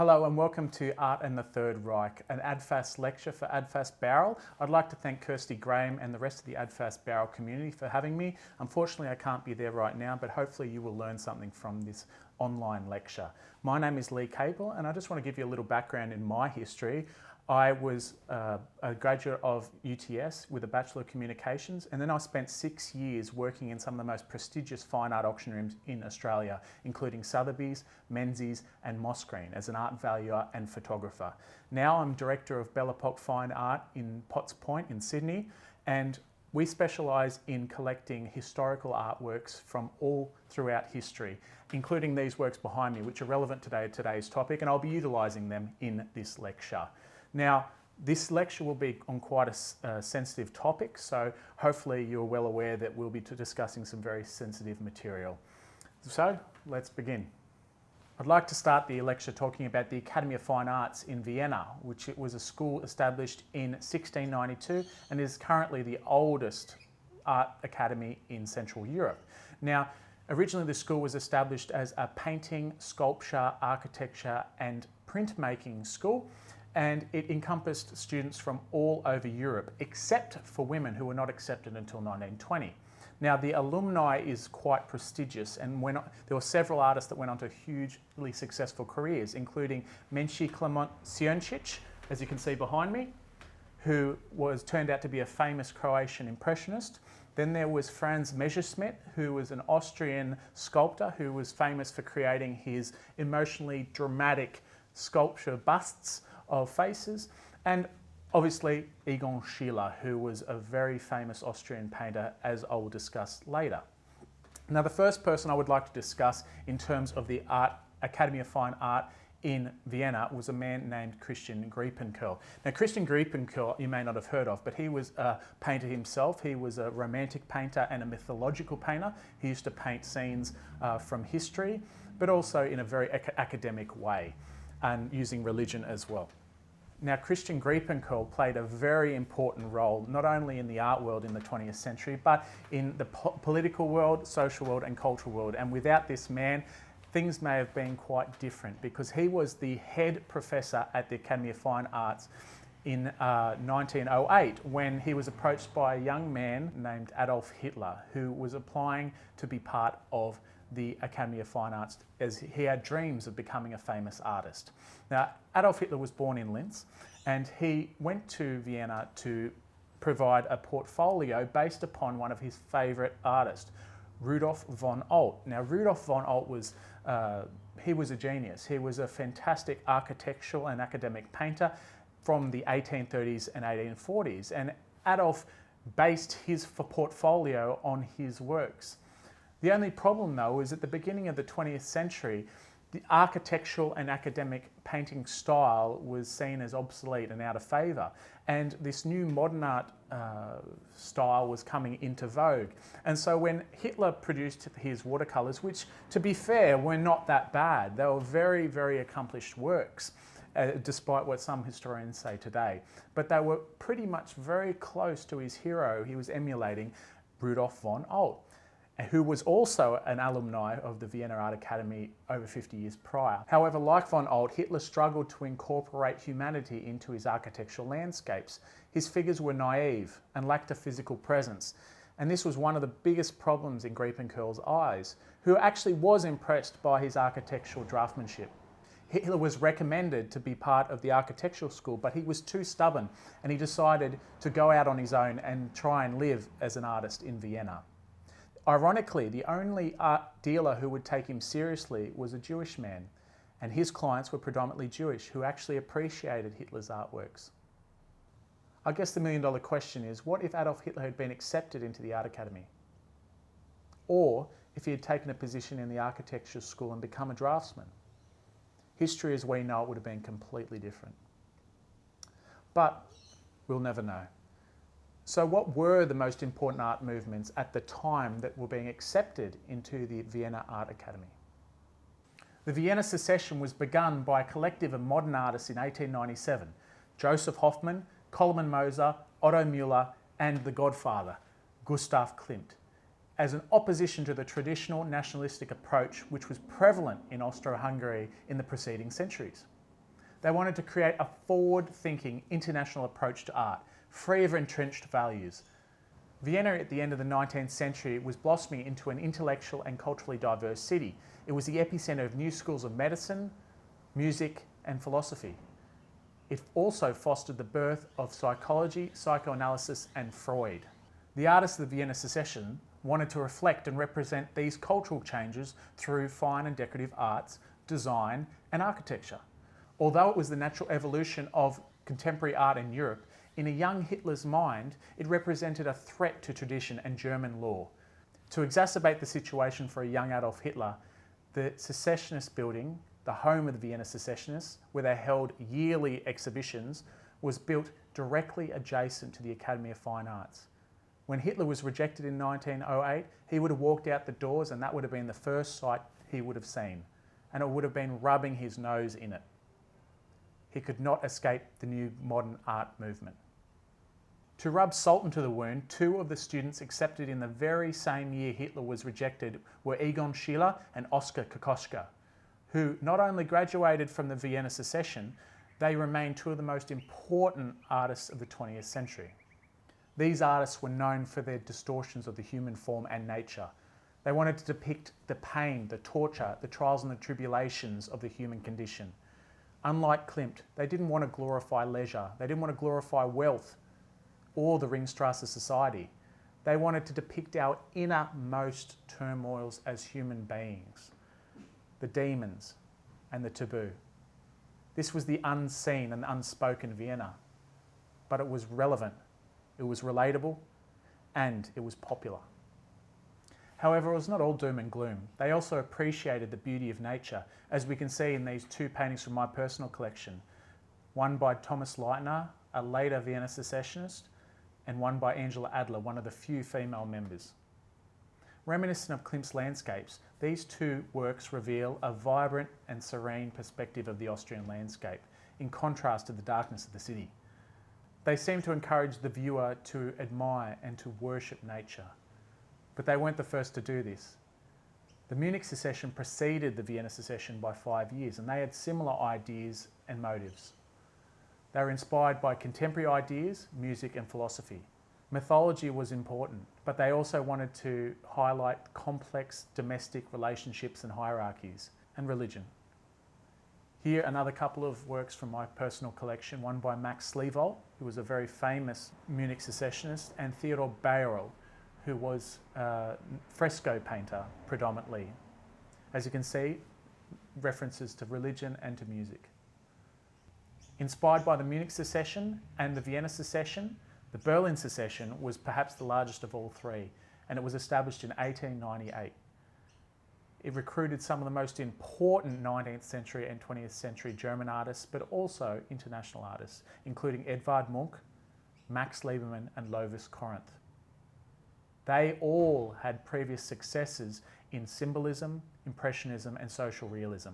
Hello and welcome to Art and the Third Reich, an Adfas lecture for Adfas Bowral. I'd like to thank Kirsty Graham and the rest of the Adfas Bowral community for having me. Unfortunately, I can't be there right now, but hopefully you will learn something from this online lecture. My name is Lee Capel and I just want to give you a little background in my history. I was a graduate of UTS with a Bachelor of Communications, and then I spent 6 years working in some of the most prestigious fine art auction rooms in Australia, including Sotheby's, Menzies and Moss Green as an art valuer and photographer. Now I'm Director of Belle Epoque Fine Art in Potts Point in Sydney, and we specialise in collecting historical artworks from all throughout history, including these works behind me, which are relevant today to today's topic, and I'll be utilising them in this lecture. Now, this lecture will be on quite a sensitive topic, so hopefully you're well aware that we'll be discussing some very sensitive material. So, let's begin. I'd like to start the lecture talking about the Academy of Fine Arts in Vienna, which it was a school established in 1692 and is currently the oldest art academy in Central Europe. Now, originally the school was established as a painting, sculpture, architecture and printmaking school, and it encompassed students from all over Europe, except for women who were not accepted until 1920. Now, the alumni is quite prestigious, and there were several artists that went on to hugely successful careers, including Menci Clement Sioncic, as you can see behind me, who turned out to be a famous Croatian impressionist. Then there was Franz Messerschmidt, who was an Austrian sculptor who was famous for creating his emotionally dramatic sculpture busts of faces, and obviously Egon Schiele, who was a very famous Austrian painter, as I will discuss later. Now, the first person I would like to discuss in terms of the Academy of Fine Art in Vienna was a man named Christian Griepenkerl. Now, Christian Griepenkerl you may not have heard of, but he was a painter himself. He was a romantic painter and a mythological painter. He used to paint scenes from history, but also in a very academic way, and using religion as well. Now, Christian Griepenkerl played a very important role, not only in the art world in the 20th century, but in the political world, social world and cultural world. And without this man, things may have been quite different, because he was the head professor at the Academy of Fine Arts in 1908, when he was approached by a young man named Adolf Hitler, who was applying to be part of the Academy of Fine Arts, as he had dreams of becoming a famous artist. Now, Adolf Hitler was born in Linz, and he went to Vienna to provide a portfolio based upon one of his favourite artists, Rudolf von Alt. Now, Rudolf von Alt was he was a genius. He was a fantastic architectural and academic painter from the 1830s and 1840s, and Adolf based his portfolio on his works. The only problem, though, is at the beginning of the 20th century, the architectural and academic painting style was seen as obsolete and out of favour, and this new modern art style was coming into vogue. And so when Hitler produced his watercolours, which, to be fair, were not that bad, they were very, very accomplished works, despite what some historians say today, but they were pretty much very close to his hero he was emulating, Rudolf von Alt, who was also an alumni of the Vienna Art Academy over 50 years prior. However, like von Alt, Hitler struggled to incorporate humanity into his architectural landscapes. His figures were naive and lacked a physical presence, and this was one of the biggest problems in Griepenkerl's eyes, who actually was impressed by his architectural draftsmanship. Hitler was recommended to be part of the architectural school, but he was too stubborn, and he decided to go out on his own and try and live as an artist in Vienna. Ironically, the only art dealer who would take him seriously was a Jewish man, and his clients were predominantly Jewish, who actually appreciated Hitler's artworks. I guess the million-dollar question is, what if Adolf Hitler had been accepted into the Art Academy? Or if he had taken a position in the architecture school and become a draftsman? History as we know it would have been completely different. But we'll never know. So what were the most important art movements at the time that were being accepted into the Vienna Art Academy? The Vienna Secession was begun by a collective of modern artists in 1897, Joseph Hoffmann, Coleman Moser, Otto Müller and the Godfather, Gustav Klimt, as an opposition to the traditional nationalistic approach which was prevalent in Austro-Hungary in the preceding centuries. They wanted to create a forward-thinking international approach to art, free of entrenched values. Vienna at the end of the 19th century was blossoming into an intellectual and culturally diverse city. It was the epicenter of new schools of medicine, music, and philosophy. It also fostered the birth of psychology, psychoanalysis, and Freud. The artists of the Vienna Secession wanted to reflect and represent these cultural changes through fine and decorative arts, design, and architecture. Although it was the natural evolution of contemporary art in Europe, in a young Hitler's mind, it represented a threat to tradition and German law. To exacerbate the situation for a young Adolf Hitler, the Secessionist building, the home of the Vienna Secessionists, where they held yearly exhibitions, was built directly adjacent to the Academy of Fine Arts. When Hitler was rejected in 1908, he would have walked out the doors and that would have been the first sight he would have seen, and it would have been rubbing his nose in it. He could not escape the new modern art movement. To rub salt into the wound, two of the students accepted in the very same year Hitler was rejected were Egon Schiele and Oskar Kokoschka, who not only graduated from the Vienna Secession, they remain two of the most important artists of the 20th century. These artists were known for their distortions of the human form and nature. They wanted to depict the pain, the torture, the trials and the tribulations of the human condition. Unlike Klimt, they didn't want to glorify leisure, they didn't want to glorify wealth or the Ringstrasse society. They wanted to depict our innermost turmoils as human beings, the demons and the taboo. This was the unseen and unspoken Vienna, but it was relevant, it was relatable, and it was popular. However, it was not all doom and gloom. They also appreciated the beauty of nature, as we can see in these two paintings from my personal collection. One by Thomas Leitner, a later Vienna secessionist, and one by Angela Adler, one of the few female members. Reminiscent of Klimt's landscapes, these two works reveal a vibrant and serene perspective of the Austrian landscape, in contrast to the darkness of the city. They seem to encourage the viewer to admire and to worship nature. But they weren't the first to do this. The Munich secession preceded the Vienna secession by 5 years, and they had similar ideas and motives. They were inspired by contemporary ideas, music, and philosophy. Mythology was important, but they also wanted to highlight complex domestic relationships and hierarchies, and religion. Here, another couple of works from my personal collection, one by Max Slevold, who was a very famous Munich secessionist, and Theodor Bowral, who was a fresco painter predominantly. As you can see, references to religion and to music. Inspired by the Munich secession and the Vienna secession, the Berlin secession was perhaps the largest of all three, and it was established in 1898. It recruited some of the most important 19th century and 20th century German artists, but also international artists, including Edvard Munch, Max Liebermann, and Lovis Corinth. They all had previous successes in symbolism, impressionism, and social realism.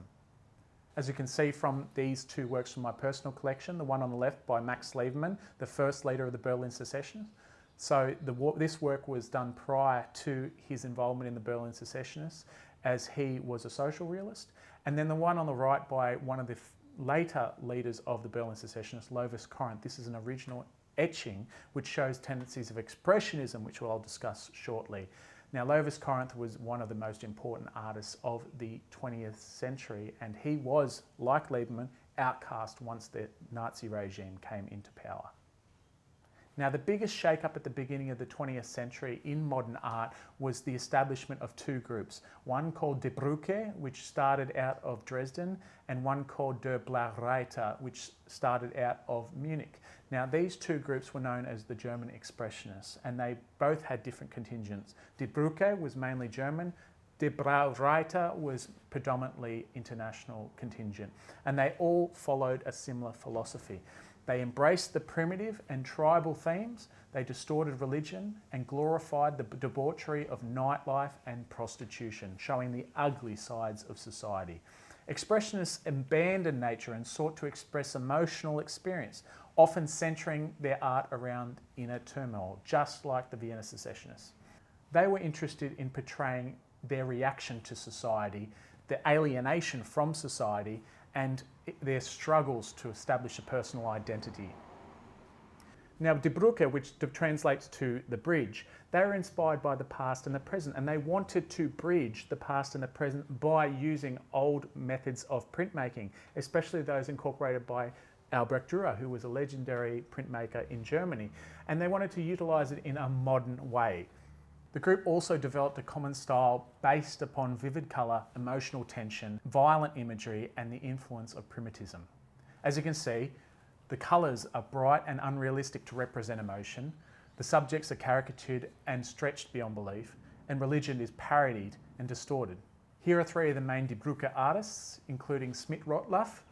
As you can see from these two works from my personal collection, the one on the left by Max Liebermann, the first leader of the Berlin Secessionists. So this work was done prior to his involvement in the Berlin Secessionists, as he was a social realist. And then the one on the right by one of the later leaders of the Berlin Secessionists, Lovis Corinth. This is an original etching which shows tendencies of expressionism, which I'll discuss shortly. Now, Lovis Corinth was one of the most important artists of the 20th century, and he was, like Liebermann, outcast once the Nazi regime came into power. Now, the biggest shake-up at the beginning of the 20th century in modern art was the establishment of two groups, one called Die BRUCKE, which started out of Dresden, and one called Der Blaue Reiter, which started out of Munich. Now, these two groups were known as the German Expressionists, and they both had different contingents. Die BRUCKE was mainly German, Der Blaue Reiter was predominantly international contingent, and they all followed a similar philosophy. They embraced the primitive and tribal themes, they distorted religion and glorified the debauchery of nightlife and prostitution, showing the ugly sides of society. Expressionists abandoned nature and sought to express emotional experience, often centering their art around inner turmoil, just like the Vienna Secessionists. They were interested in portraying their reaction to society, the alienation from society, and their struggles to establish a personal identity. Now, Die Brücke, which translates to the bridge, they were inspired by the past and the present, and they wanted to bridge the past and the present by using old methods of printmaking, especially those incorporated by Albrecht Dürer, who was a legendary printmaker in Germany, and they wanted to utilize it in a modern way. The group also developed a common style based upon vivid colour, emotional tension, violent imagery, and the influence of primitivism. As you can see, the colours are bright and unrealistic to represent emotion, the subjects are caricatured and stretched beyond belief, and religion is parodied and distorted. Here are three of the main Die Brücke artists, including Schmidt-Rottluff,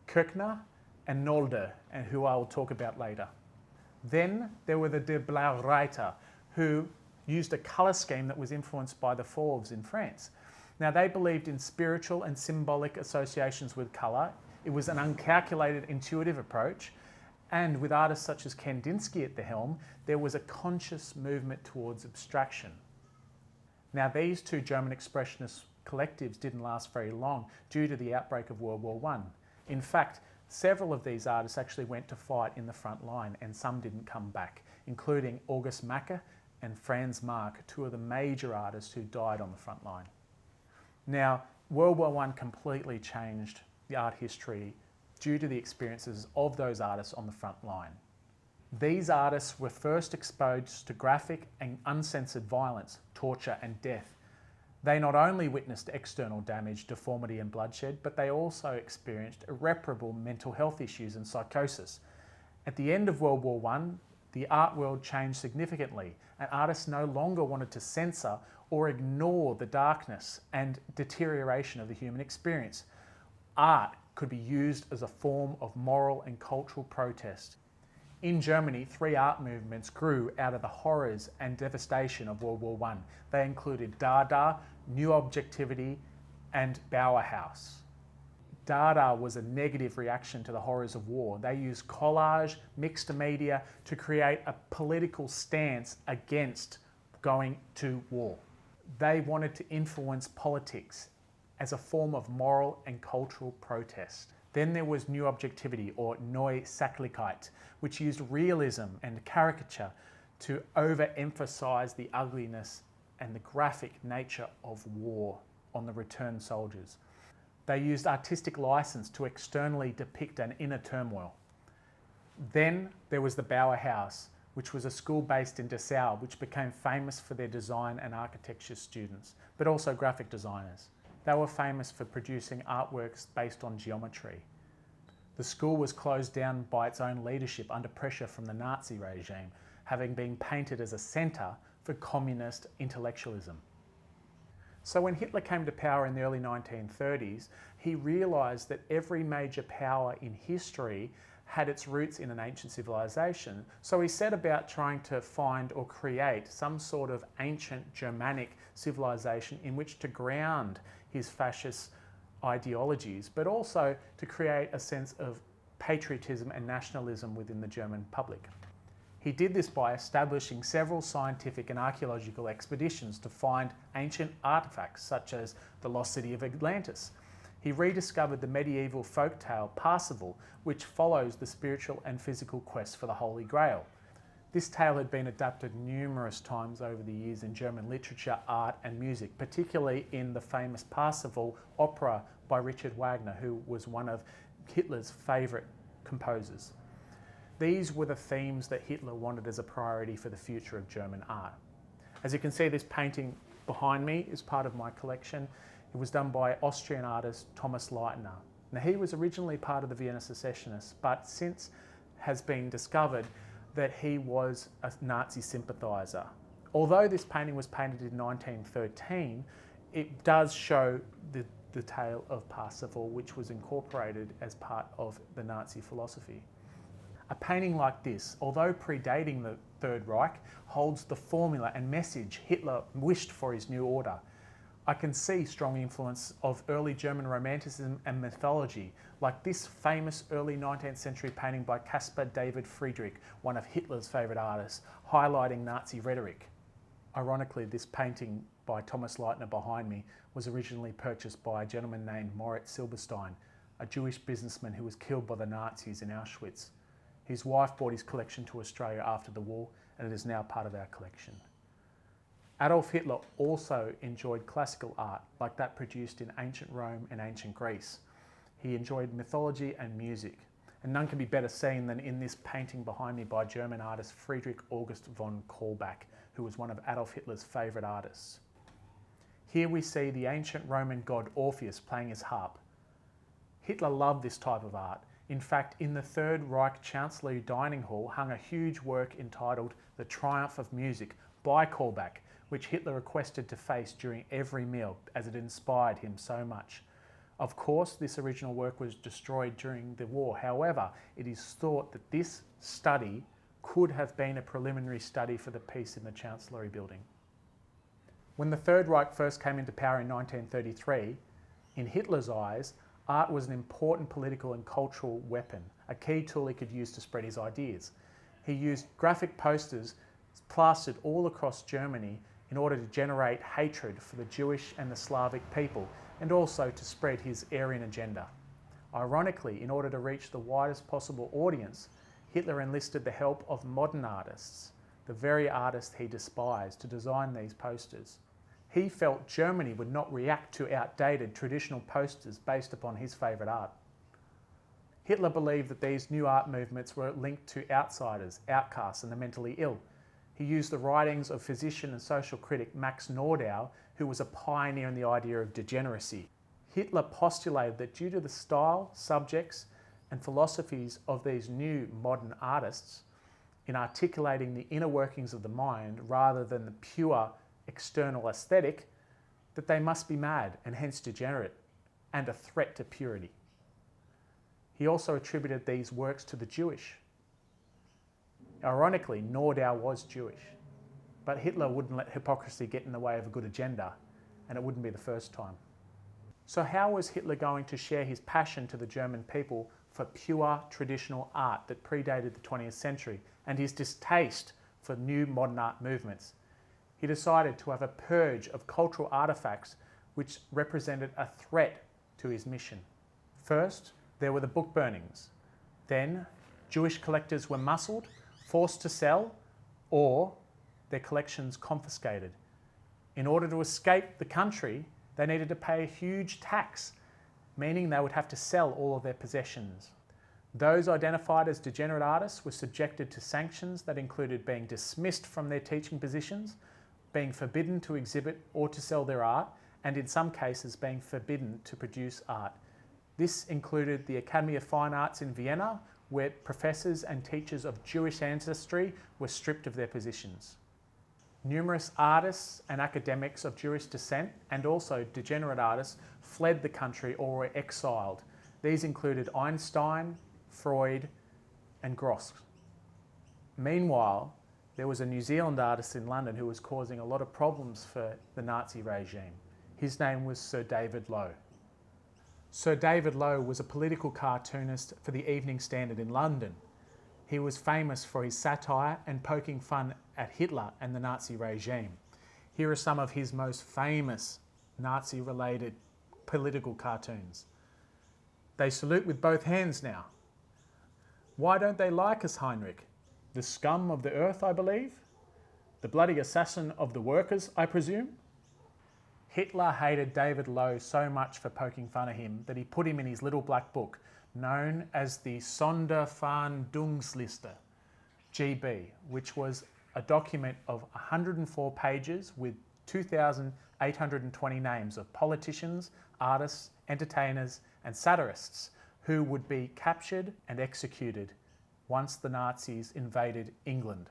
Kirchner, and Nolde, and who I will talk about later. Then there were the BLAUE REITER, who used a colour scheme that was influenced by the Fauves in France. Now, they believed in spiritual and symbolic associations with colour. It was an uncalculated, intuitive approach, and with artists such as Kandinsky at the helm, there was a conscious movement towards abstraction. Now, these two German expressionist collectives didn't last very long due to the outbreak of World War I. In fact, several of these artists actually went to fight in the front line, and some didn't come back, including August Macke and Franz Marc, two of the major artists who died on the front line. Now, World War I completely changed the art history due to the experiences of those artists on the front line. These artists were first exposed to graphic and uncensored violence, torture and death. They not only witnessed external damage, deformity and bloodshed, but they also experienced irreparable mental health issues and psychosis. At the end of World War I, the art world changed significantly, and artists no longer wanted to censor or ignore the darkness and deterioration of the human experience. Art could be used as a form of moral and cultural protest. In Germany, three art movements grew out of the horrors and devastation of World War I. They included DADA, New Objectivity, and Bauhaus. DADA was a negative reaction to the horrors of war. They used collage, mixed media to create a political stance against going to war. They wanted to influence politics as a form of moral and cultural protest. Then there was New Objectivity, or Neue Sachlichkeit, which used realism and caricature to overemphasize the ugliness and the graphic nature of war on the returned soldiers. They used artistic license to externally depict an inner turmoil. Then there was the Bauhaus, which was a school based in Dessau, which became famous for their design and architecture students, but also graphic designers. They were famous for producing artworks based on geometry. The school was closed down by its own leadership under pressure from the Nazi regime, having been painted as a centre for communist intellectualism. So when Hitler came to power in the early 1930s, he realised that every major power in history had its roots in an ancient civilization. So he set about trying to find or create some sort of ancient Germanic civilization in which to ground his fascist ideologies, but also to create a sense of patriotism and nationalism within the German public. He did this by establishing several scientific and archaeological expeditions to find ancient artifacts, such as the lost city of Atlantis. He rediscovered the medieval folktale Parsifal, which follows the spiritual and physical quest for the Holy Grail. This tale had been adapted numerous times over the years in German literature, art and music, particularly in the famous Parsifal opera by Richard Wagner, who was one of Hitler's favourite composers. These were the themes that Hitler wanted as a priority for the future of German art. As you can see, this painting behind me is part of my collection. It was done by Austrian artist Thomas Leitner. Now, he was originally part of the Vienna Secessionists, but since has been discovered that he was a Nazi sympathiser. Although this painting was painted in 1913, it does show the tale of Parsifal, which was incorporated as part of the Nazi philosophy. A painting like this, although predating the Third Reich, holds the formula and message Hitler wished for his new order. I can see strong influence of early German Romanticism and mythology, like this famous early 19th century painting by Caspar David Friedrich, one of Hitler's favourite artists, highlighting Nazi rhetoric. Ironically, this painting by Thomas Leitner behind me was originally purchased by a gentleman named Moritz Silberstein, a Jewish businessman who was killed by the Nazis in Auschwitz. His wife brought his collection to Australia after the war, and it is now part of our collection. Adolf Hitler also enjoyed classical art, like that produced in ancient Rome and ancient Greece. He enjoyed mythology and music, and none can be better seen than in this painting behind me by German artist Friedrich August von Kaulbach, who was one of Adolf Hitler's favourite artists. Here we see the ancient Roman god Orpheus playing his harp. Hitler loved this type of art. In fact, in the Third Reich Chancellery Dining Hall hung a huge work entitled The Triumph of Music by Kaulbach, which Hitler requested to face during every meal as it inspired him so much. Of course, this original work was destroyed during the war. However, it is thought that this study could have been a preliminary study for the piece in the Chancellery building. When the Third Reich first came into power in 1933, in Hitler's eyes, art was an important political and cultural weapon, a key tool he could use to spread his ideas. He used graphic posters plastered all across Germany in order to generate hatred for the Jewish and the Slavic people, and also to spread his Aryan agenda. Ironically, in order to reach the widest possible audience, Hitler enlisted the help of modern artists, the very artists he despised, to design these posters. He felt Germany would not react to outdated traditional posters based upon his favourite art. Hitler believed that these new art movements were linked to outsiders, outcasts and the mentally ill. He used the writings of physician and social critic Max Nordau, who was a pioneer in the idea of degeneracy. Hitler postulated that due to the style, subjects and philosophies of these new modern artists in articulating the inner workings of the mind rather than the pure external aesthetic, that they must be mad and hence degenerate and a threat to purity. He also attributed these works to the Jewish. Ironically, Nordau was Jewish, but Hitler wouldn't let hypocrisy get in the way of a good agenda, and it wouldn't be the first time. So how was Hitler going to share his passion to the German people for pure traditional art that predated the 20th century and his distaste for new modern art movements? He decided to have a purge of cultural artefacts which represented a threat to his mission. First, there were the book burnings. Then, Jewish collectors were muscled, forced to sell, or their collections confiscated. In order to escape the country, they needed to pay a huge tax, meaning they would have to sell all of their possessions. Those identified as degenerate artists were subjected to sanctions that included being dismissed from their teaching positions, being forbidden to exhibit or to sell their art, and in some cases being forbidden to produce art. This included the Academy of Fine Arts in Vienna, where professors and teachers of Jewish ancestry were stripped of their positions. Numerous artists and academics of Jewish descent and also degenerate artists fled the country or were exiled. These included Einstein, Freud and Gross. Meanwhile, there was a New Zealand artist in London who was causing a lot of problems for the Nazi regime. His name was Sir David Lowe. Sir David Lowe was a political cartoonist for the Evening Standard in London. He was famous for his satire and poking fun at Hitler and the Nazi regime. Here are some of his most famous Nazi-related political cartoons. They salute with both hands now. Why don't they like us, Heinrich? The scum of the earth, I believe? The bloody assassin of the workers, I presume? Hitler hated David Lowe so much for poking fun at him that he put him in his little black book, known as the Sonderfahndungsliste, GB, which was a document of 104 pages with 2,820 names of politicians, artists, entertainers, and satirists who would be captured and executed once the Nazis invaded England.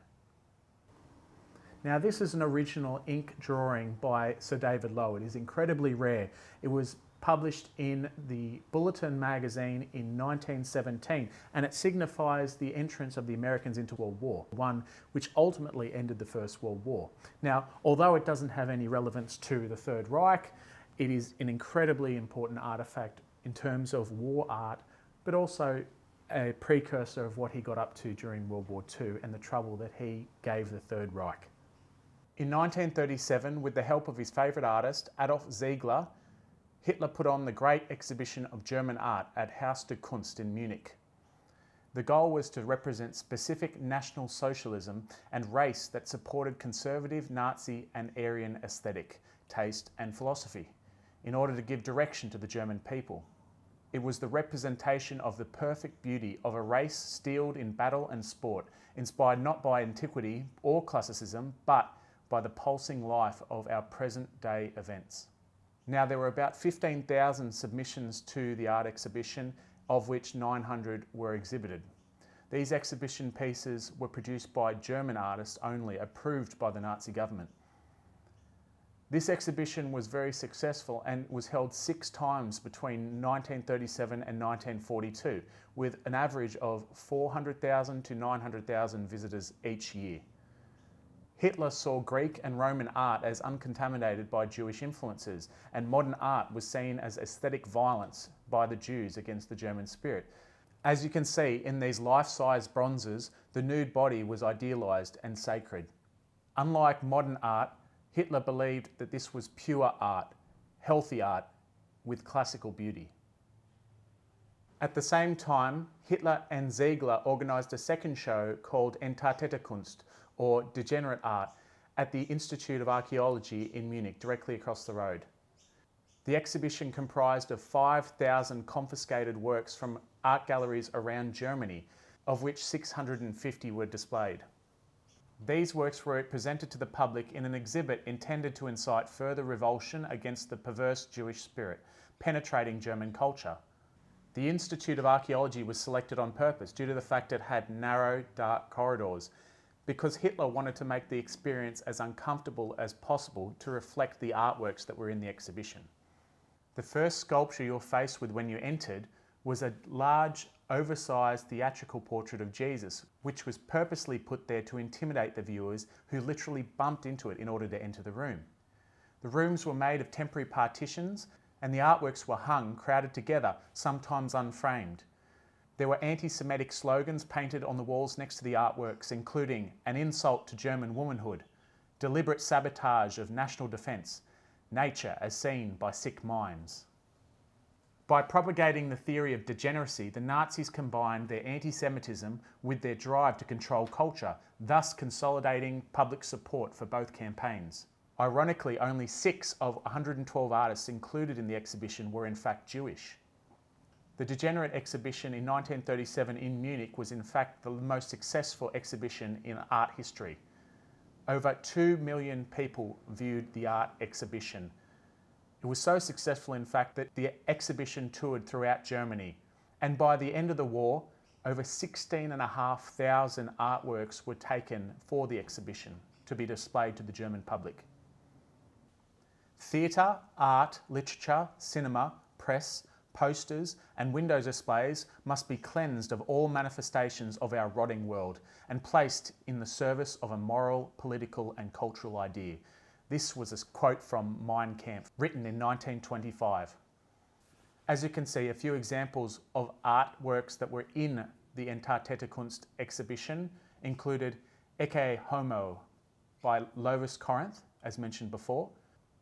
Now, this is an original ink drawing by Sir David Lowe. It is incredibly rare. It was published in the Bulletin magazine in 1917, and it signifies the entrance of the Americans into World War I, which ultimately ended the First World War. Now, although it doesn't have any relevance to the Third Reich, it is an incredibly important artifact in terms of war art, but also a precursor of what he got up to during World War II and the trouble that he gave the Third Reich. In 1937, with the help of his favourite artist, Adolf Ziegler, Hitler put on the Great Exhibition of German Art at Haus der Kunst in Munich. The goal was to represent specific National Socialism and race that supported conservative, Nazi and Aryan aesthetic, taste and philosophy, in order to give direction to the German people. It was the representation of the perfect beauty of a race steeled in battle and sport, inspired not by antiquity or classicism, but by the pulsing life of our present-day events. Now, there were about 15,000 submissions to the art exhibition, of which 900 were exhibited. These exhibition pieces were produced by German artists only, approved by the Nazi government. This exhibition was very successful and was held 6 times between 1937 and 1942, with an average of 400,000 to 900,000 visitors each year. Hitler saw Greek and Roman art as uncontaminated by Jewish influences, and modern art was seen as aesthetic violence by the Jews against the German spirit. As you can see in these life-size bronzes, the nude body was idealized and sacred. Unlike modern art, Hitler believed that this was pure art, healthy art, with classical beauty. At the same time, Hitler and Ziegler organised a second show called ENTARTETE Kunst, or Degenerate Art, at the Institute of Archaeology in Munich, directly across the road. The exhibition comprised of 5,000 confiscated works from art galleries around Germany, of which 650 were displayed. These works were presented to the public in an exhibit intended to incite further revulsion against the perverse Jewish spirit, penetrating German culture. The Institute of Archaeology was selected on purpose due to the fact it had narrow, dark corridors, because Hitler wanted to make the experience as uncomfortable as possible to reflect the artworks that were in the exhibition. The first sculpture you'll face with when you entered was a large, oversized theatrical portrait of Jesus, which was purposely put there to intimidate the viewers who literally bumped into it in order to enter the room. The rooms were made of temporary partitions and the artworks were hung, crowded together, sometimes unframed. There were anti-Semitic slogans painted on the walls next to the artworks, including an insult to German womanhood, deliberate sabotage of national defence, nature as seen by sick minds. By propagating the theory of degeneracy, the Nazis combined their anti-Semitism with their drive to control culture, thus consolidating public support for both campaigns. Ironically, only 6 of 112 artists included in the exhibition were in fact Jewish. The Degenerate exhibition in 1937 in Munich was in fact the most successful exhibition in art history. Over 2 million people viewed the art exhibition. It was so successful, in fact, that the exhibition toured throughout Germany. And by the end of the war, over 16,500 artworks were taken for the exhibition to be displayed to the German public. Theatre, art, literature, cinema, press, posters and window displays must be cleansed of all manifestations of our rotting world and placed in the service of a moral, political and cultural idea. This was a quote from Mein Kampf, written in 1925. As you can see, a few examples of artworks that were in the Entartete Kunst exhibition included Ecce Homo by Lovis Corinth, as mentioned before,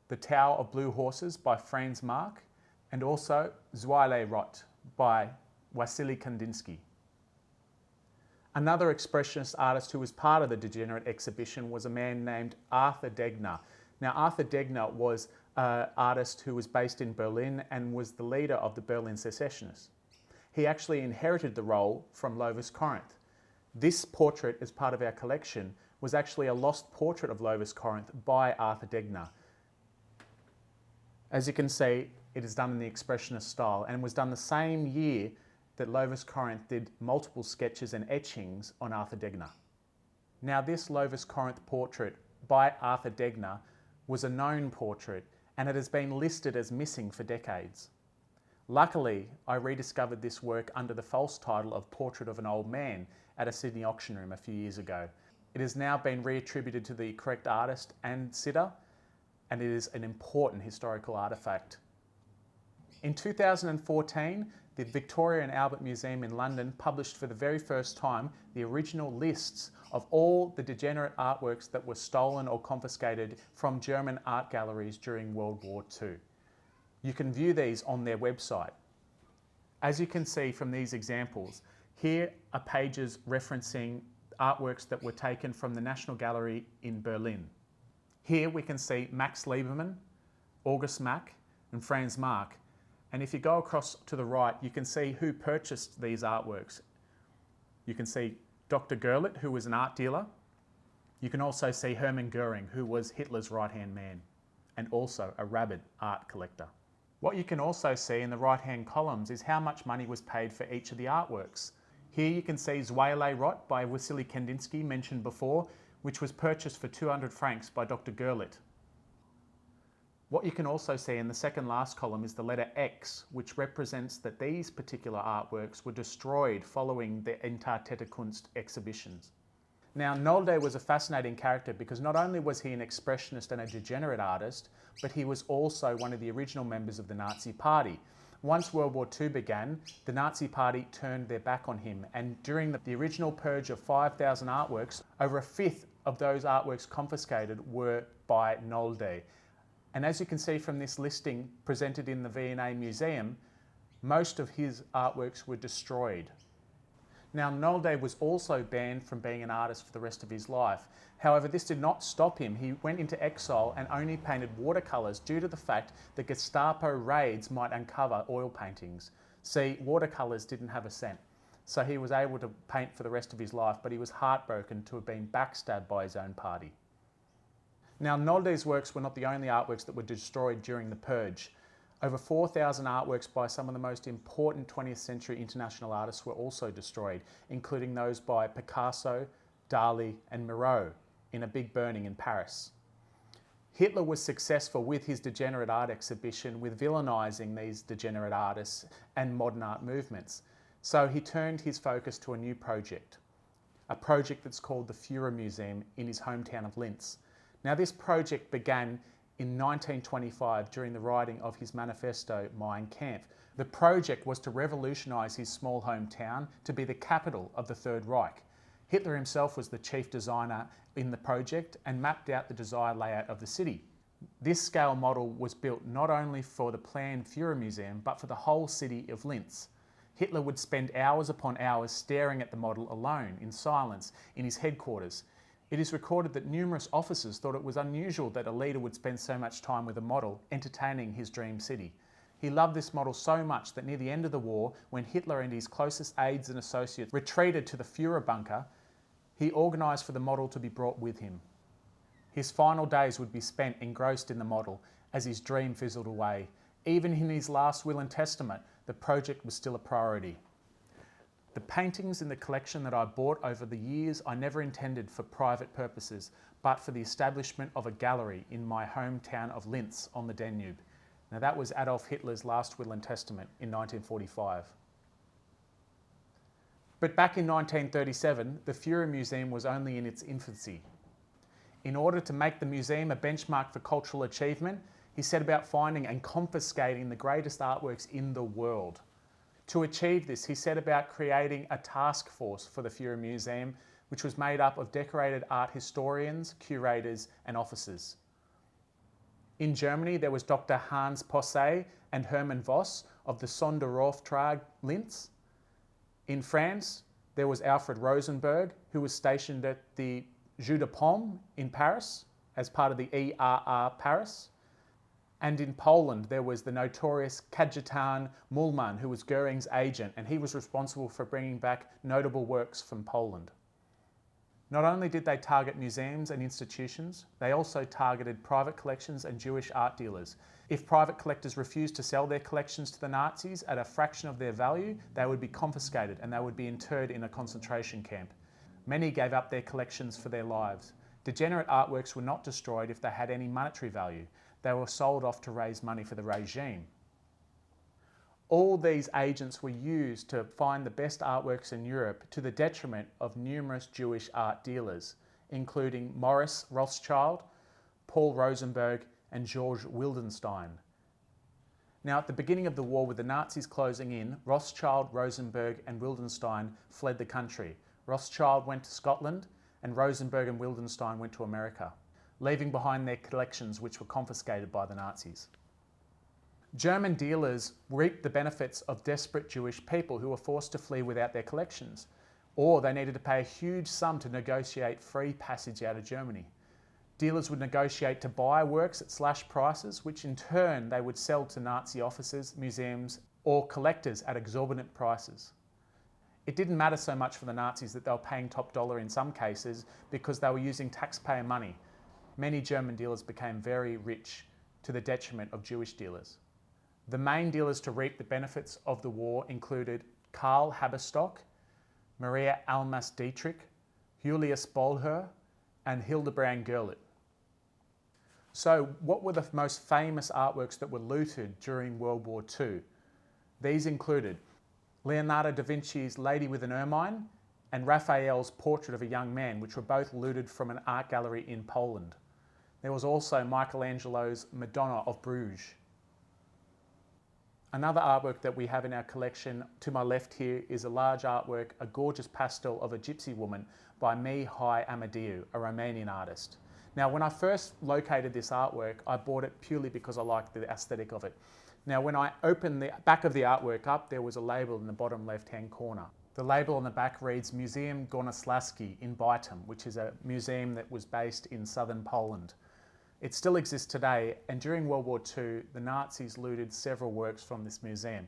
The Tower of Blue Horses by Franz Marc, and also Zweile Rot by Wassily Kandinsky. Another expressionist artist who was part of the Degenerate exhibition was a man named Arthur Degner. Now, Arthur Degner was an artist who was based in Berlin and was the leader of the Berlin Secessionists. He actually inherited the role from Lovis Corinth. This portrait, as part of our collection, was actually a lost portrait of Lovis Corinth by Arthur Degner. As you can see, it is done in the expressionist style and was done the same year that Lovis Corinth did multiple sketches and etchings on Arthur Degner. Now, this Lovis Corinth portrait by Arthur Degner was a known portrait and it has been listed as missing for decades. Luckily, I rediscovered this work under the false title of Portrait of an Old Man at a Sydney auction room a few years ago. It has now been reattributed to the correct artist and sitter, and it is an important historical artefact. In 2014, the Victoria and Albert Museum in London published for the very first time the original lists of all the degenerate artworks that were stolen or confiscated from German art galleries during World War II. You can view these on their website. As you can see from these examples, here are pages referencing artworks that were taken from the National Gallery in Berlin. Here we can see Max Liebermann, August Mack and Franz Marc. And if you go across to the right, you can see who purchased these artworks. You can see Dr. Gerlit, who was an art dealer. You can also see Hermann Goering, who was Hitler's right-hand man and also a rabid art collector. What you can also see in the right-hand columns is how much money was paid for each of the artworks. Here you can see Zweierlei Rot by Wassily Kandinsky, mentioned before, which was purchased for 200 francs by Dr. Gerlit. What you can also see in the second last column is the letter X, which represents that these particular artworks were destroyed following the Entartete Kunst exhibitions. Now, Nolde was a fascinating character because not only was he an expressionist and a degenerate artist, but he was also one of the original members of the Nazi Party. Once World War II began, the Nazi Party turned their back on him, and during the original purge of 5,000 artworks, over a fifth of those artworks confiscated were by Nolde. And as you can see from this listing presented in the VIENNA Museum, most of his artworks were destroyed. Now, Nolde was also banned from being an artist for the rest of his life. However, this did not stop him. He went into exile and only painted watercolours due to the fact that Gestapo raids might uncover oil paintings. See, watercolours didn't have a cent. So he was able to paint for the rest of his life, but he was heartbroken to have been backstabbed by his own party. Now, Nolde's works were not the only artworks that were destroyed during the purge. Over 4,000 artworks by some of the most important 20th century international artists were also destroyed, including those by Picasso, Dali and Miro in a big burning in Paris. Hitler was successful with his degenerate art exhibition with villainising these degenerate artists and modern art movements. So he turned his focus to a new project, a project that's called the Führermuseum in his hometown of Linz. Now, this project began in 1925 during the writing of his manifesto, Mein Kampf. The project was to revolutionise his small hometown to be the capital of the Third Reich. Hitler himself was the chief designer in the project and mapped out the desired layout of the city. This scale model was built not only for the planned Führermuseum, but for the whole city of Linz. Hitler would spend hours upon hours staring at the model alone, in silence, in his headquarters. It is recorded that numerous officers thought it was unusual that a leader would spend so much time with a model, entertaining his dream city. He loved this model so much that near the end of the war, when Hitler and his closest aides and associates retreated to the Führer bunker, he organised for the model to be brought with him. His final days would be spent engrossed in the model as his dream fizzled away. Even in his last will and testament, the project was still a priority. The paintings in the collection that I bought over the years I never intended for private purposes, but for the establishment of a gallery in my hometown of Linz on the Danube. Now, that was Adolf Hitler's last will and testament in 1945. But back in 1937, the Führermuseum was only in its infancy. In order to make the museum a benchmark for cultural achievement, he set about finding and confiscating the greatest artworks in the world. To achieve this, he set about creating a task force for the Führermuseum, which was made up of decorated art historians, curators and officers. In Germany, there was Dr. Hans Posse and Hermann Voss of the Sonderauftrag Linz. In France, there was Alfred Rosenberg, who was stationed at the Jeu de Paume in Paris as part of the ERR Paris. And in Poland, there was the notorious Kajetan Mulman, who was Goering's agent, and he was responsible for bringing back notable works from Poland. Not only did they target museums and institutions, they also targeted private collections and Jewish art dealers. If private collectors refused to sell their collections to the Nazis at a fraction of their value, they would be confiscated and they would be interred in a concentration camp. Many gave up their collections for their lives. Degenerate artworks were not destroyed if they had any monetary value. They were sold off to raise money for the regime. All these agents were used to find the best artworks in Europe to the detriment of numerous Jewish art dealers, including Maurice Rothschild, Paul Rosenberg and George Wildenstein. Now, at the beginning of the war, with the Nazis closing in, Rothschild, Rosenberg and Wildenstein fled the country. Rothschild went to Scotland and Rosenberg and Wildenstein went to America, leaving behind their collections which were confiscated by the Nazis. German dealers reaped the benefits of desperate Jewish people who were forced to flee without their collections, or they needed to pay a huge sum to negotiate free passage out of Germany. Dealers would negotiate to buy works at slash prices, which in turn they would sell to Nazi officers, museums, or collectors at exorbitant prices. It didn't matter so much for the Nazis that they were paying top dollar in some cases because they were using taxpayer money. Many German dealers became very rich to the detriment of Jewish dealers. The main dealers to reap the benefits of the war included Karl Haberstock, Maria Almas Dietrich, Julius Bollher, and Hildebrand Gerlit. So what were the most famous artworks that were looted during World War II? These included Leonardo da Vinci's Lady with an Ermine and Raphael's Portrait of a Young Man, which were both looted from an art gallery in Poland. There was also Michelangelo's Madonna of Bruges. Another artwork that we have in our collection to my left here is a large artwork, a gorgeous pastel of a gypsy woman by Mihai Amadeu, a Romanian artist. Now, when I first located this artwork, I bought it purely because I liked the aesthetic of it. Now, when I opened the back of the artwork up, there was a label in the bottom left-hand corner. The label on the back reads Muzeum Gornoslaski in Bytom, which is a museum that was based in southern Poland. It still exists today, and during World War II, the Nazis looted several works from this museum.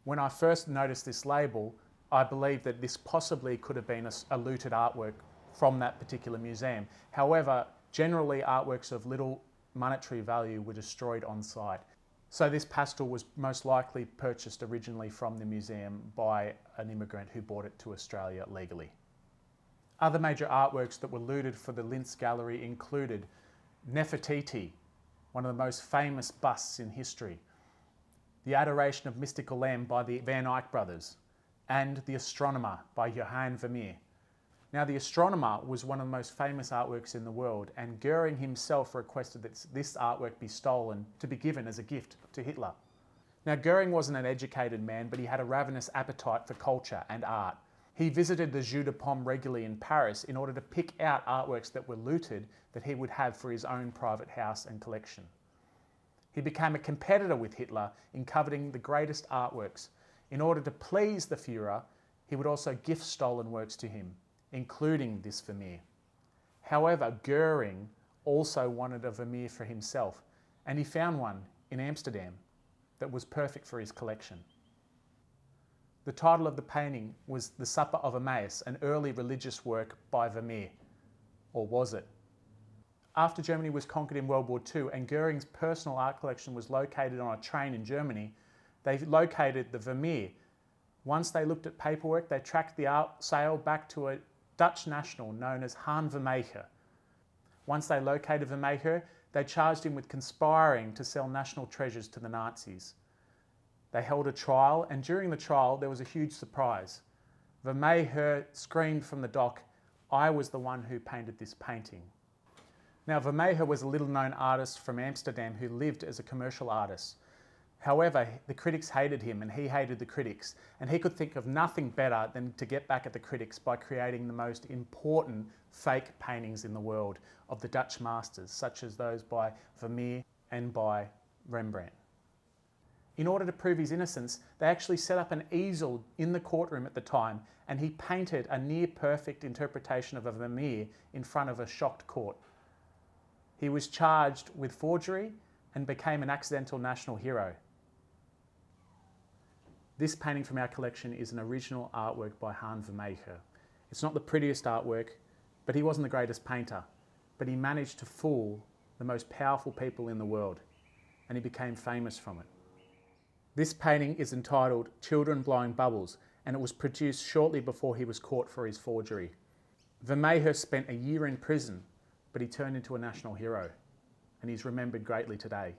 When I first noticed this label, I believed that this possibly could have been a looted artwork from that particular museum. However, generally artworks of little monetary value were destroyed on site. So this pastel was most likely purchased originally from the museum by an immigrant who brought it to Australia legally. Other major artworks that were looted for the Linz gallery included Nefertiti, one of the most famous busts in history, The Adoration of Mystical Lamb by the Van Eyck brothers, and The Astronomer by Johann Vermeer. Now, The Astronomer was one of the most famous artworks in the world, and Goering himself requested that this artwork be stolen to be given as a gift to Hitler. Now, Goering wasn't an educated man, but he had a ravenous appetite for culture and art. He visited the Jeu de Paume regularly in Paris in order to pick out artworks that were looted that he would have for his own private house and collection. He became a competitor with Hitler in coveting the greatest artworks. In order to please the Führer, he would also gift stolen works to him, including this Vermeer. However, Goering also wanted a Vermeer for himself, and he found one in Amsterdam that was perfect for his collection. The title of the painting was The Supper of Emmaus, an early religious work by Vermeer. Or was it? After Germany was conquered in World War II and Goering's personal art collection was located on a train in Germany, they located the Vermeer. Once they looked at paperwork, they tracked the art sale back to a Dutch national known as Han Vermeer. Once they located Vermeer, they charged him with conspiring to sell national treasures to the Nazis. They held a trial, and during the trial there was a huge surprise. Vermeer screamed from the dock, "I was the one who painted this painting." Now, Vermeer was a little-known artist from Amsterdam who lived as a commercial artist. However, the critics hated him and he hated the critics, and he could think of nothing better than to get back at the critics by creating the most important fake paintings in the world of the Dutch masters, such as those by Vermeer and by Rembrandt. In order to prove his innocence, they actually set up an easel in the courtroom at the time, and he painted a near-perfect interpretation of a Vermeer in front of a shocked court. He was charged with forgery and became an accidental national hero. This painting from our collection is an original artwork by Han Vermeer. It's not the prettiest artwork, but he wasn't the greatest painter, but he managed to fool the most powerful people in the world, and he became famous from it. This painting is entitled Children Blowing Bubbles, and it was produced shortly before he was caught for his forgery. Vermeer spent a year in prison, but he turned into a national hero, and he's remembered greatly today.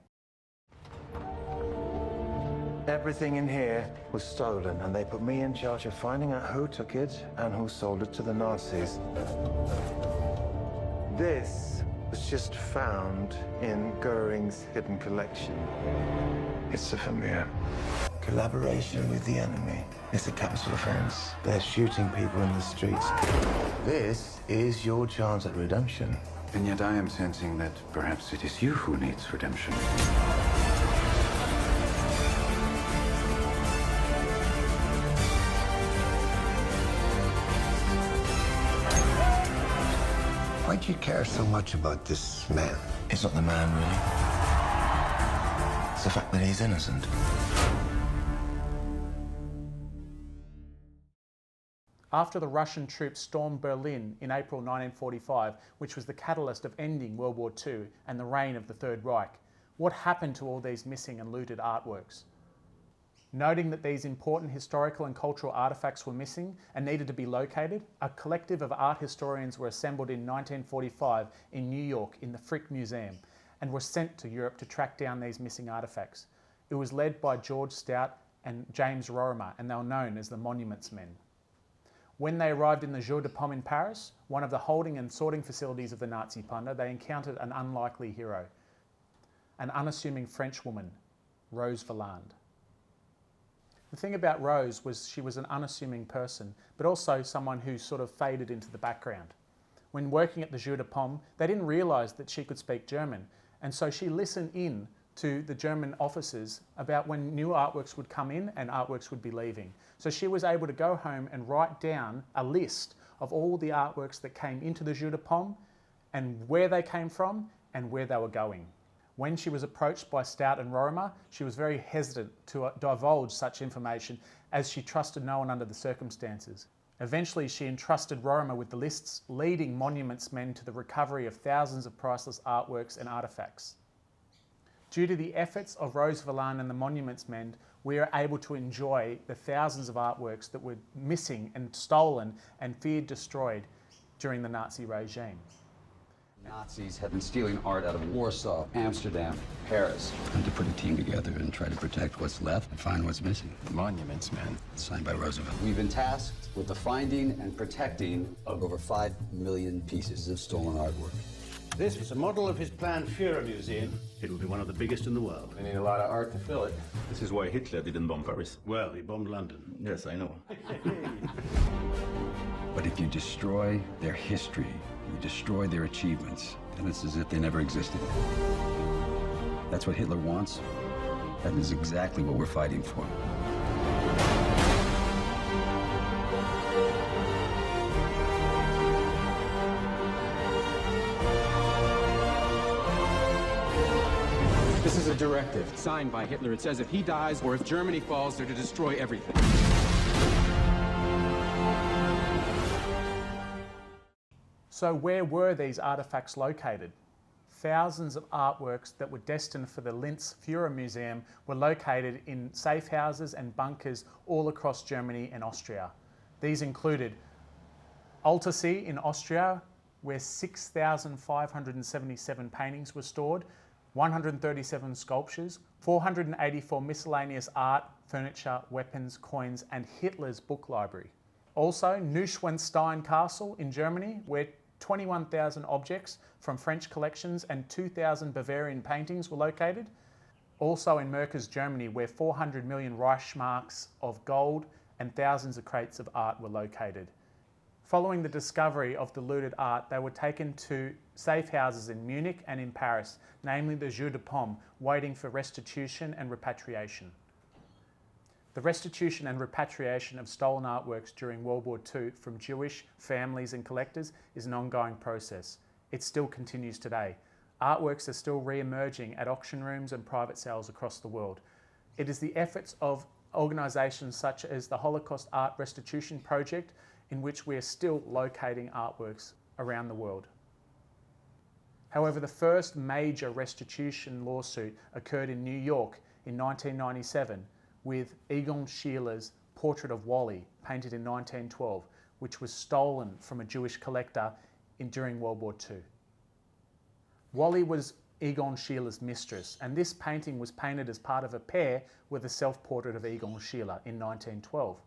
Everything in here was stolen, and they put me in charge of finding out who took it and who sold it to the Nazis. This was just found in Goering's hidden collection. It's a Vermeer. Collaboration with the enemy is a capital offense. They're shooting people in the streets. This is your chance at redemption. And yet I am sensing that perhaps it is you who needs redemption. do you care so much about this man? It's not the man, really. It's the fact that he's innocent. After the Russian troops stormed Berlin in April 1945, which was the catalyst of ending World War II and the reign of the Third Reich, what happened to all these missing and looted artworks? Noting that these important historical and cultural artefacts were missing and needed to be located, a collective of art historians were assembled in 1945 in New York in the Frick Museum and were sent to Europe to track down these missing artefacts. It was led by George Stout and James Rorimer, and they were known as the Monuments Men. When they arrived in the Jeu de Paume in Paris, one of the holding and sorting facilities of the Nazi plunder, they encountered an unlikely hero, an unassuming French woman, Rose Valland. The thing about Rose was she was an unassuming person, but also someone who sort of faded into the background. When working at the Jeu de Paume, they didn't realise that she could speak German, and so she listened in to the German officers about when new artworks would come in and artworks would be leaving. So she was able to go home and write down a list of all the artworks that came into the Jeu de Paume and where they came from and where they were going. When she was approached by Stout and Rorimer, she was very hesitant to divulge such information as she trusted no one under the circumstances. Eventually, she entrusted Rorimer with the lists leading Monuments Men to the recovery of thousands of priceless artworks and artefacts. Due to the efforts of Rose Valland and the Monuments Men, we are able to enjoy the thousands of artworks that were missing and stolen and feared destroyed during the Nazi regime. Nazis have been stealing art out of Warsaw, Amsterdam, Paris. And to put a team together and try to protect what's left and find what's missing. Monuments, man. Signed by Roosevelt. We've been tasked with the finding and protecting of over 5 million pieces of stolen artwork. This is a model of his planned Führermuseum. It will be one of the biggest in the world. We need a lot of art to fill it. This is why Hitler didn't bomb Paris. Well, he bombed London. Yes, I know. But if you destroy their history, you destroy their achievements, then it's as if they never existed. That's what Hitler wants. That is exactly what we're fighting for. This is a directive signed by Hitler. It says if he dies or if Germany falls, they're to destroy everything. So where were these artefacts located? Thousands of artworks that were destined for the Linz Führermuseum were located in safe houses and bunkers all across Germany and Austria. These included Altersee in Austria, where 6,577 paintings were stored, 137 sculptures, 484 miscellaneous art, furniture, weapons, coins, and Hitler's book library. Also, Neuschwanstein Castle in Germany, where 21,000 objects from French collections and 2,000 Bavarian paintings were located. Also in Merkers, Germany, where 400 million Reichsmarks of gold and thousands of crates of art were located. Following the discovery of the looted art, they were taken to safe houses in Munich and in Paris, namely the Jeu de Paume, waiting for restitution and repatriation. The restitution and repatriation of stolen artworks during World War II from Jewish families and collectors is an ongoing process. It still continues today. Artworks are still re-emerging at auction rooms and private sales across the world. It is the efforts of organisations such as the Holocaust Art Restitution Project in which we are still locating artworks around the world. However, the first major restitution lawsuit occurred in New York in 1997 with Egon Schieler's portrait of Wally, painted in 1912, which was stolen from a Jewish collector during World War II. Wally was Egon Schieler's mistress, and this painting was painted as part of a pair with a self-portrait of Egon Schiele in 1912.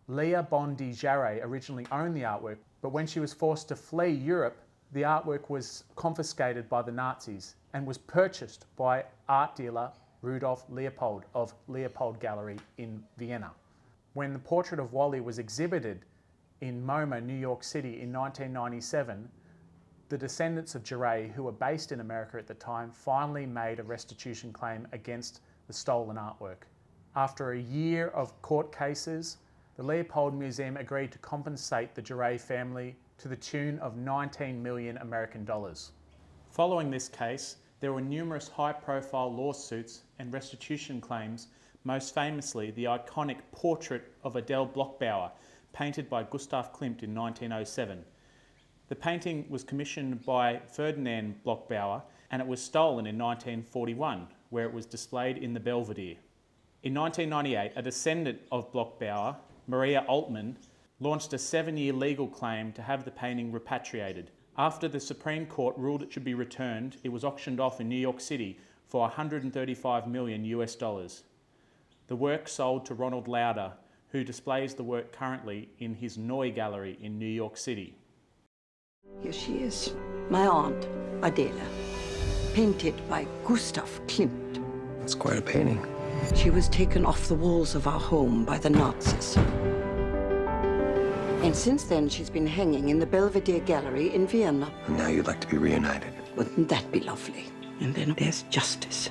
Leah Bondi Jarre originally owned the artwork, but when she was forced to flee Europe, the artwork was confiscated by the Nazis and was purchased by art dealer Rudolf Leopold of Leopold Gallery in Vienna. When the portrait of Wally was exhibited in MoMA, New York City in 1997, the descendants of Jarre, who were based in America at the time, finally made a restitution claim against the stolen artwork. After a year of court cases, the Leopold Museum agreed to compensate the Jarre family to the tune of 19 million American dollars. Following this case, there were numerous high-profile lawsuits and restitution claims, most famously the iconic portrait of Adele Bloch-Bauer, painted by Gustav Klimt in 1907. The painting was commissioned by Ferdinand Bloch-Bauer, and it was stolen in 1941, where it was displayed in the Belvedere. In 1998, a descendant of Bloch-Bauer, Maria Altmann, launched a 7-year legal claim to have the painting repatriated. After the Supreme Court ruled it should be returned, it was auctioned off in New York City for 135 million US dollars. The work sold to Ronald Lauder, who displays the work currently in his Noy Gallery in New York City. Here she is, my aunt, Adele, painted by Gustav Klimt. It's quite a painting. She was taken off the walls of our home by the Nazis. And since then, she's been hanging in the Belvedere Gallery in Vienna. And now you'd like to be reunited. Wouldn't that be lovely? And then there's justice.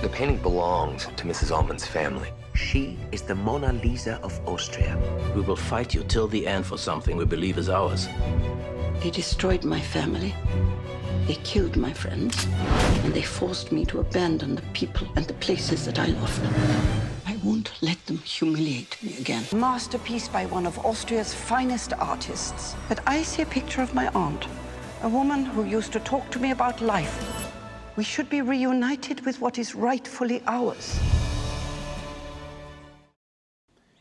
The painting belongs to Mrs. Altmann's family. She is the Mona Lisa of Austria. We will fight you till the end for something we believe is ours. They destroyed my family. They killed my friends. And they forced me to abandon the people and the places that I loved. I won't let them humiliate me again. Masterpiece by one of Austria's finest artists. But I see a picture of my aunt, a woman who used to talk to me about life. We should be reunited with what is rightfully ours.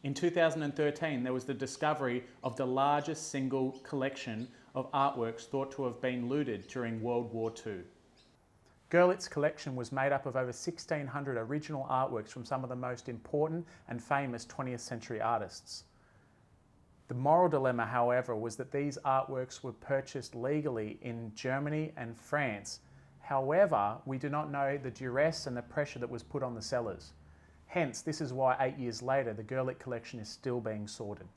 In 2013, there was the discovery of the largest single collection of artworks thought to have been looted during World War II. Gurlitt's collection was made up of over 1,600 original artworks from some of the most important and famous 20th century artists. The moral dilemma, however, was that these artworks were purchased legally in Germany and France. However, we do not know the duress and the pressure that was put on the sellers. Hence, this is why 8 years later, the Gurlitt collection is still being sorted.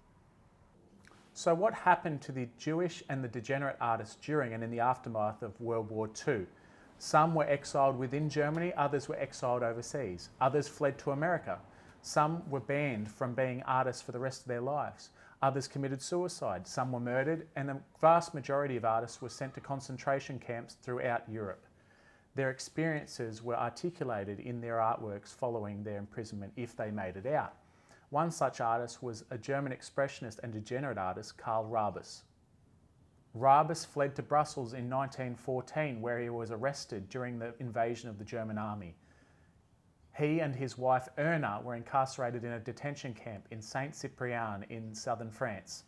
So what happened to the Jewish and the degenerate artists during and in the aftermath of World War II? Some were exiled within Germany, others were exiled overseas. Others fled to America. Some were banned from being artists for the rest of their lives. Others committed suicide. Some were murdered, and the vast majority of artists were sent to concentration camps throughout Europe. Their experiences were articulated in their artworks following their imprisonment if they made it out. One such artist was a German expressionist and degenerate artist, Karl Rabus. Rabus fled to Brussels in 1914, where he was arrested during the invasion of the German army. He and his wife Erna were incarcerated in a detention camp in Saint-Cyprien in southern France.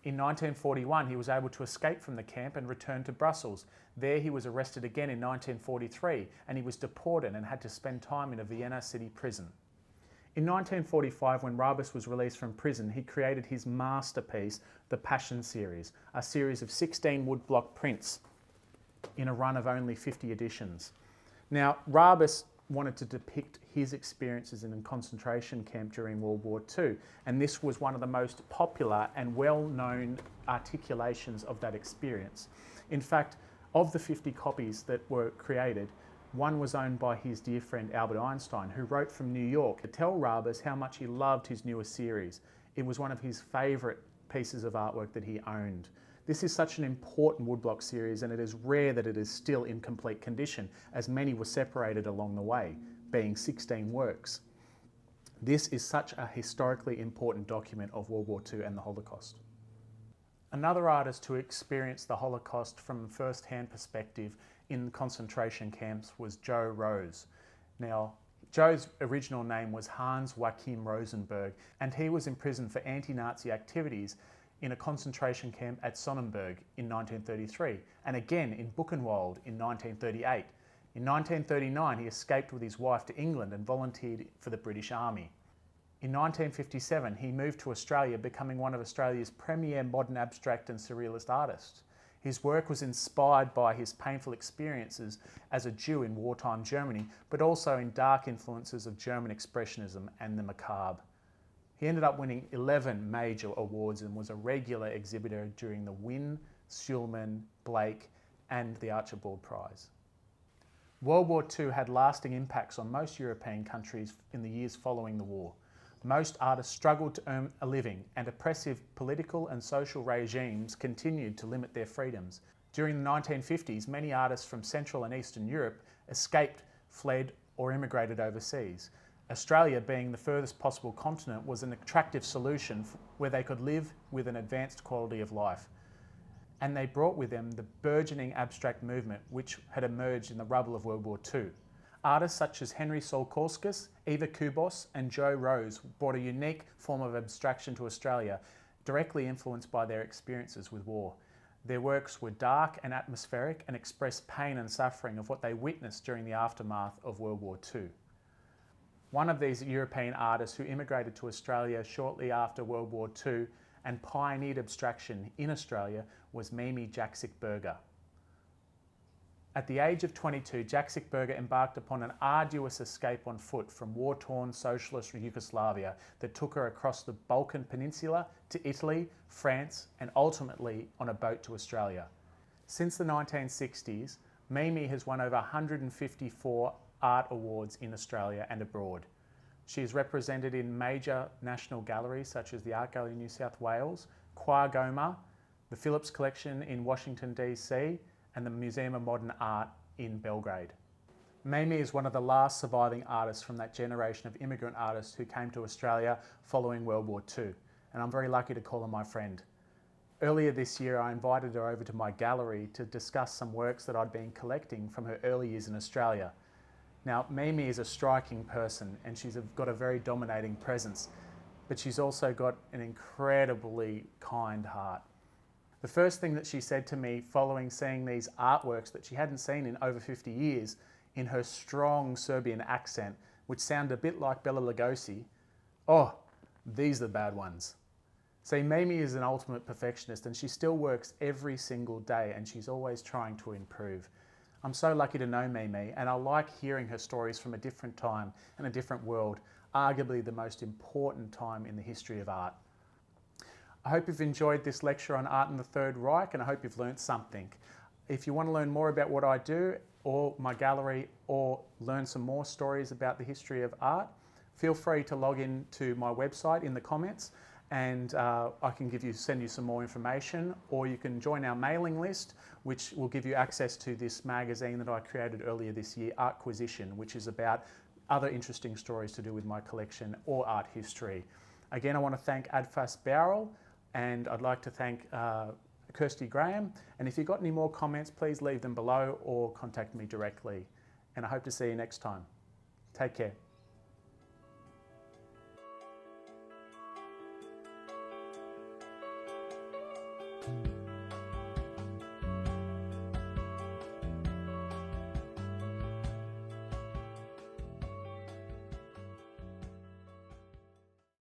In 1941, he was able to escape from the camp and return to Brussels. There he was arrested again in 1943, and he was deported and had to spend time in a Vienna city prison. In 1945, when Rabus was released from prison, he created his masterpiece, the Passion series, a series of 16 woodblock prints in a run of only 50 editions. Now, Rabus wanted to depict his experiences in a concentration camp during World War II, and this was one of the most popular and well-known articulations of that experience. In fact, of the 50 copies that were created, one was owned by his dear friend Albert Einstein, who wrote from New York to tell Rabus how much he loved his newer series. It was one of his favourite pieces of artwork that he owned. This is such an important woodblock series, and it is rare that it is still in complete condition, as many were separated along the way, being 16 works. This is such a historically important document of World War II and the Holocaust. Another artist who experienced the Holocaust from a first-hand perspective in concentration camps was Joe Rose. Now, Joe's original name was Hans Joachim Rosenberg, and he was imprisoned for anti-Nazi activities in a concentration camp at Sonnenberg in 1933, and again in Buchenwald in 1938. In 1939, he escaped with his wife to England and volunteered for the British Army. In 1957, he moved to Australia, becoming one of Australia's premier modern abstract and surrealist artists. His work was inspired by his painful experiences as a Jew in wartime Germany, but also in dark influences of German expressionism and the macabre. He ended up winning 11 major awards and was a regular exhibitor during the Wynne, Schulman, Blake and the Archibald Prize. World War II had lasting impacts on most European countries in the years following the war. Most artists struggled to earn a living, and oppressive political and social regimes continued to limit their freedoms. During the 1950s, many artists from Central and Eastern Europe escaped, fled, or immigrated overseas. Australia, being the furthest possible continent, was an attractive solution where they could live with an advanced quality of life. And they brought with them the burgeoning abstract movement which had emerged in the rubble of World War II. Artists such as Henry Solkouskas, Eva Kubos and Joe Rose brought a unique form of abstraction to Australia, directly influenced by their experiences with war. Their works were dark and atmospheric and expressed pain and suffering of what they witnessed during the aftermath of World War II. One of these European artists who immigrated to Australia shortly after World War II and pioneered abstraction in Australia was Mimi JAKSIC-BERGER. At the age of 22, JAKSIC-BERGER embarked upon an arduous escape on foot from war-torn socialist Yugoslavia that took her across the Balkan Peninsula to Italy, France, and ultimately on a boat to Australia. Since the 1960s, Mimi has won over 154 art awards in Australia and abroad. She is represented in major national galleries such as the Art Gallery in New South Wales, Quagoma, the Phillips Collection in Washington DC, and the Museum of Modern Art in Belgrade. Mimi is one of the last surviving artists from that generation of immigrant artists who came to Australia following World War II, and I'm very lucky to call her my friend. Earlier this year, I invited her over to my gallery to discuss some works that I'd been collecting from her early years in Australia. Now, Mimi is a striking person and she's got a very dominating presence, but she's also got an incredibly kind heart. The first thing that she said to me following seeing these artworks that she hadn't seen in over 50 years in her strong Serbian accent, which sounded a bit like Bela Lugosi, "Oh, these are the bad ones." See, Mimi is an ultimate perfectionist and she still works every single day and she's always trying to improve. I'm so lucky to know Mimi and I like hearing her stories from a different time and a different world, arguably the most important time in the history of art. I hope you've enjoyed this lecture on art in the Third Reich and I hope you've learned something. If you want to learn more about what I do or my gallery or learn some more stories about the history of art, feel free to log in to my website in the comments and I can send you some more information, or you can join our mailing list which will give you access to this magazine that I created earlier this year, Artquisition, which is about other interesting stories to do with my collection or art history. Again, I want to thank Adfas Bowral, and I'd like to thank Kirsty Graham. And if you've got any more comments, please leave them below or contact me directly. And I hope to see you next time. Take care.